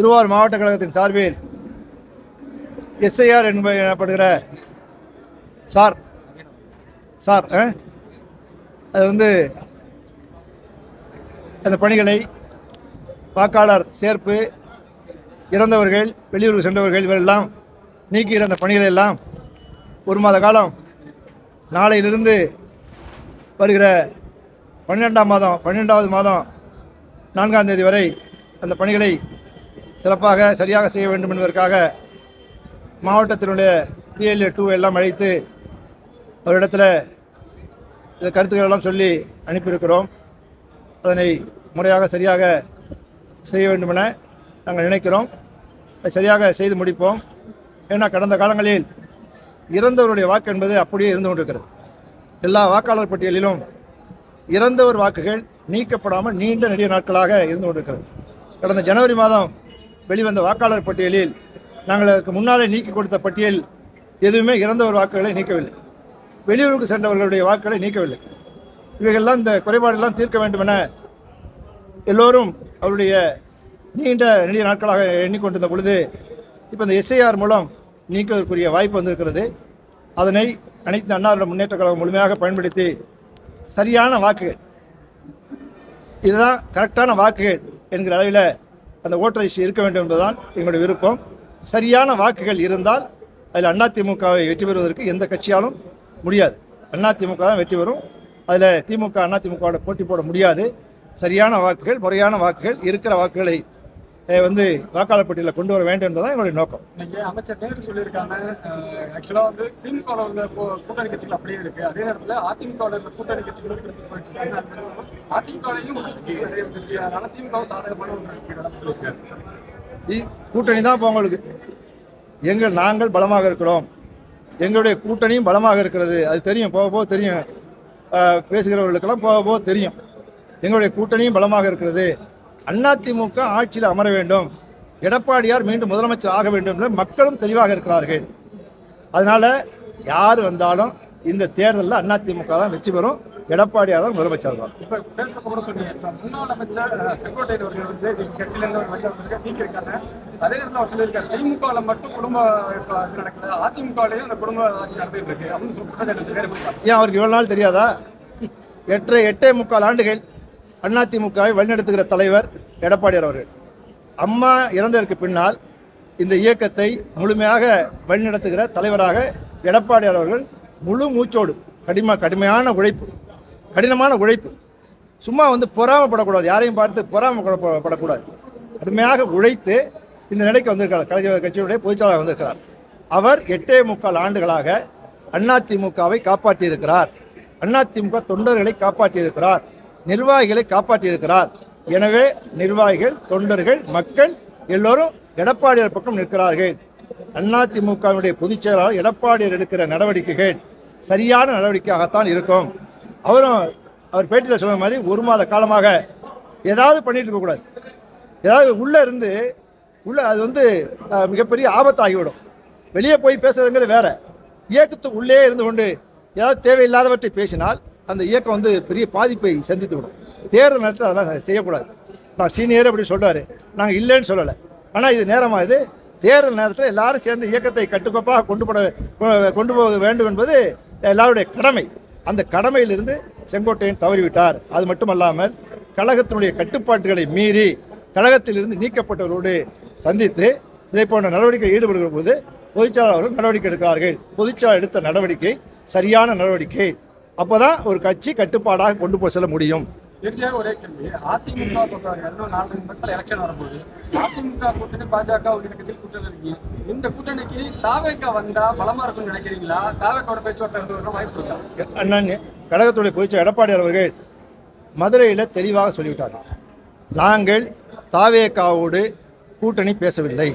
திருவாரூர் மாவட்ட கழகத்தின் சார்பில் எஸ்ஐஆர் எனப்படுகிற சார் அது அந்த பணிகளை வாக்காளர் சேர்ப்பு, இறந்தவர்கள், வெளியூருக்கு சென்றவர்கள் இவரெல்லாம் நீக்கிற அந்த பணிகளை எல்லாம் 1 மாத காலம் நாளையிலிருந்து வருகிற 12வது மாதம் 4ஆம் தேதி வரை அந்த பணிகளை சிறப்பாக சரியாக செய்ய வேண்டும் என்பதற்காக மாவட்டத்தினுடைய PLA 2 எல்லாம் அழைத்து அவரிடத்தில் இந்த கருத்துக்கள் எல்லாம் சொல்லி அனுப்பியிருக்கிறோம். அதனை முறையாக சரியாக செய்ய வேண்டுமென நாங்கள் நினைக்கிறோம். அதை சரியாக செய்து முடிப்போம். ஏன்னா கடந்த காலங்களில் இறந்தவருடைய வாக்கு என்பது அப்படியே இருந்து கொண்டிருக்கிறது. எல்லா வாக்காளர் பட்டியலிலும் இறந்தவர் வாக்குகள் நீக்கப்படாமல் நீண்ட நெடிய நாட்களாக இருந்து கொண்டிருக்கிறது. கடந்த ஜனவரி மாதம் வெளிவந்த வாக்காளர் பட்டியலில் நாங்கள் அதற்கு முன்னாலே நீக்கி கொடுத்த பட்டியல் எதுவுமே இறந்தவர் வாக்குகளை நீக்கவில்லை, வெளியூருக்கு சென்றவர்களுடைய வாக்குகளை நீக்கவில்லை. இவைகள்லாம் இந்த குறைபாடெல்லாம் தீர்க்க வேண்டும் என எல்லோரும் அவருடைய நீண்ட நெடிய நாட்களாக எண்ணிக்கொண்டிருந்த பொழுது இப்போ இந்த SIR மூலம் நீக்குவதற்குரிய வாய்ப்பு வந்திருக்கிறது. அதனை அனைத்து அண்ணா திராவிட முன்னேற்ற கழகம் முழுமையாக பயன்படுத்தி சரியான வாக்குகள், இதுதான் கரெக்டான வாக்குகள் என்கிற அளவில் அந்த ஓட்டர் லிஸ்ட் இருக்க வேண்டும் என்பதுதான் எங்களுடைய விருப்பம். சரியான வாக்குகள் இருந்தால் அதில் அதிமுகவை வெற்றி பெறுவதற்கு எந்த கட்சியாலும் முடியாது. அதிமுக தான் வெற்றி பெறும். அதில் திமுக அதிமுகவோட போட்டி போட முடியாது. சரியான வாக்குகள், முறையான வாக்குகள், இருக்கிற வாக்குகளை வாக்காளர் பட்டியலில் கொண்டு வர வேண்டும் என்பதுதான் எங்களுடைய நோக்கம். அமைச்சர் நேரு சொல்லியிருக்காங்க, ஆக்சுவலாக திமுக கூட்டணி கட்சிகள் அப்படியே இருக்கு, அதே நேரத்தில் அதிமுக கூட்டணி கட்சிகளும் அதிமுகவையும் அதனால திமுக சாதகமான கூட்டணி தான் இப்போ உங்களுக்கு நாங்கள் பலமாக இருக்கிறோம், எங்களுடைய கூட்டணியும் பலமாக இருக்கிறது. அது தெரியும், போக போக தெரியும், பேசுகிறவர்களுக்கெல்லாம் போக போக தெரியும். எங்களுடைய கூட்டணியும் பலமாக இருக்கிறது. அதிமுக ஆட்சியில் அமர வேண்டும், எடப்பாடியார் மீண்டும் முதலமைச்சர் ஆக வேண்டும் என்று மக்களும் தெளிவாக இருக்கிறார்கள். அதனால யார் வந்தாலும் இந்த தேர்தலில் அதிமுக தான் வெற்றி பெறும், எடப்பாடியார் தான் முதலமைச்சர் தான். இப்போ பேசுகிறப்ப கூட சொன்னீங்க, முன்னாள் அமைச்சர் செங்கோட்டையன் அவர்கள் கட்சியிலேருந்து நீக்கியிருக்காங்க. அதே நேரத்தில் அவர் சொல்லியிருக்காரு, திமுகவில் மட்டும் குடும்ப நடக்குது, அதிமுகலையும் அந்த குடும்ப ஆட்சி நடந்துட்டு இருக்கு அப்படின்னு சொல்லி ஏன் அவருக்கு இவ்வளவு நாள் தெரியாதா? 8.25 ஆண்டுகள் அதிமுகவை வழிநடத்துகிற தலைவர் எடப்பாடியார் அவர்கள். அம்மா இறந்ததற்கு பின்னால் இந்த இயக்கத்தை முழுமையாக வழிநடத்துகிற தலைவராக எடப்பாடியார் அவர்கள் முழு மூச்சோடு கடினமான உழைப்பு, சும்மா பொறாமப்படக்கூடாது, யாரையும் பார்த்து பொறாமப்படக்கூடாது, கடுமையாக உழைத்து இந்த நிலைக்கு வந்திருக்கிறார். கலைஞர் கட்சியுடைய பொதுச்செயலாளர் வந்திருக்கிறார். அவர் 8.25 ஆண்டுகளாக அதிமுகவை காப்பாற்றியிருக்கிறார். அதிமுக தொண்டர்களை காப்பாற்றியிருக்கிறார், நிர்வாகிகளை காப்பாற்றியிருக்கிறார். எனவே நிர்வாகிகள், தொண்டர்கள், மக்கள் எல்லோரும் எடப்பாடியார் பக்கம் நிற்கிறார்கள். அதிமுகவுடைய பொதுச் செயலாளர் எடப்பாடியார் எடுக்கிற நடவடிக்கைகள் சரியான நடவடிக்கையாகத்தான் இருக்கும். அவர் பேட்டியில் சொன்ன மாதிரி 1 மாத காலமாக ஏதாவது பண்ணிட்டு இருக்கக்கூடாது. ஏதாவது உள்ள அது மிகப்பெரிய ஆபத்தாகிவிடும். வெளியே போய் பேசுறதுங்கிற வேற, இயக்கத்துக்கு உள்ளே இருந்து கொண்டு ஏதாவது தேவையில்லாதவற்றை பேசினால் அந்த இயக்கம் பெரிய பாதிப்பை சந்தித்து விடும். தேர்தல் நேரத்தில் அதெல்லாம் செய்யக்கூடாது. நான் சீனியர் அப்படி சொல்கிறாரு, நாங்கள் இல்லைன்னு சொல்லலை. ஆனால் இது நேரமாக இது தேர்தல் நேரத்தில் எல்லாரும் சேர்ந்து இயக்கத்தை கட்டுக்கோப்பாக கொண்டு போக வேண்டும் என்பது எல்லாருடைய கடமை. அந்த கடமையிலிருந்து செங்கோட்டையன் தவறிவிட்டார். அது மட்டுமல்லாமல் கழகத்தினுடைய கட்டுப்பாட்டுகளை மீறி கழகத்திலிருந்து நீக்கப்பட்டவர்களோடு சந்தித்து இதை போன்ற நடவடிக்கை ஈடுபடுகிற போது பொதுச்செயலாளர்கள் நடவடிக்கை எடுக்கிறார்கள். பொதுச்செயலாளர் எடுத்த நடவடிக்கை சரியான நடவடிக்கை. அப்போதான் ஒரு கட்சி கட்டுப்பாடாக கொண்டு போய் செல்ல முடியும். இறுதியாக ஒரே கேள்வி, அதிமுக பொறுத்தவரைக்கும் 4 மாசத்துல எலெக்ஷன் வரும்போது அதிமுக கூட்டணி, பாஜக உள்ளிட்ட கட்சியில் கூட்டணி இருக்கீங்க. இந்த கூட்டணிக்கு தாவேக்கா வந்தா பலமா இருக்கும்னு நினைக்கிறீங்களா? தாவேக்காவோட பேச்சுவார்த்தை வாய்ப்பு இருக்கா? அண்ணன் கழகத்துடைய பொதுச்செயலாளர் எடப்பாடியார் அவர்கள் மதுரையில் தெளிவாக சொல்லிவிட்டார்கள், நாங்கள் தாவேக்காவோடு கூட்டணி பேசவில்லை,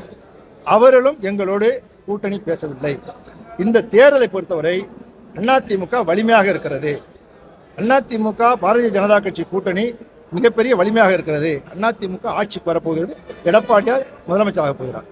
அவர்களும் எங்களோடு கூட்டணி பேசவில்லை. இந்த தேர்தலை பொறுத்தவரை அதிமுக வலிமையாக இருக்கிறது. அதிமுக பாரதிய ஜனதா கட்சி கூட்டணி மிகப்பெரிய வலிமையாக இருக்கிறது. அதிமுக ஆட்சிக்கு வரப்போகிறது, எடப்பாடியார் முதலமைச்சராக போகிறார்.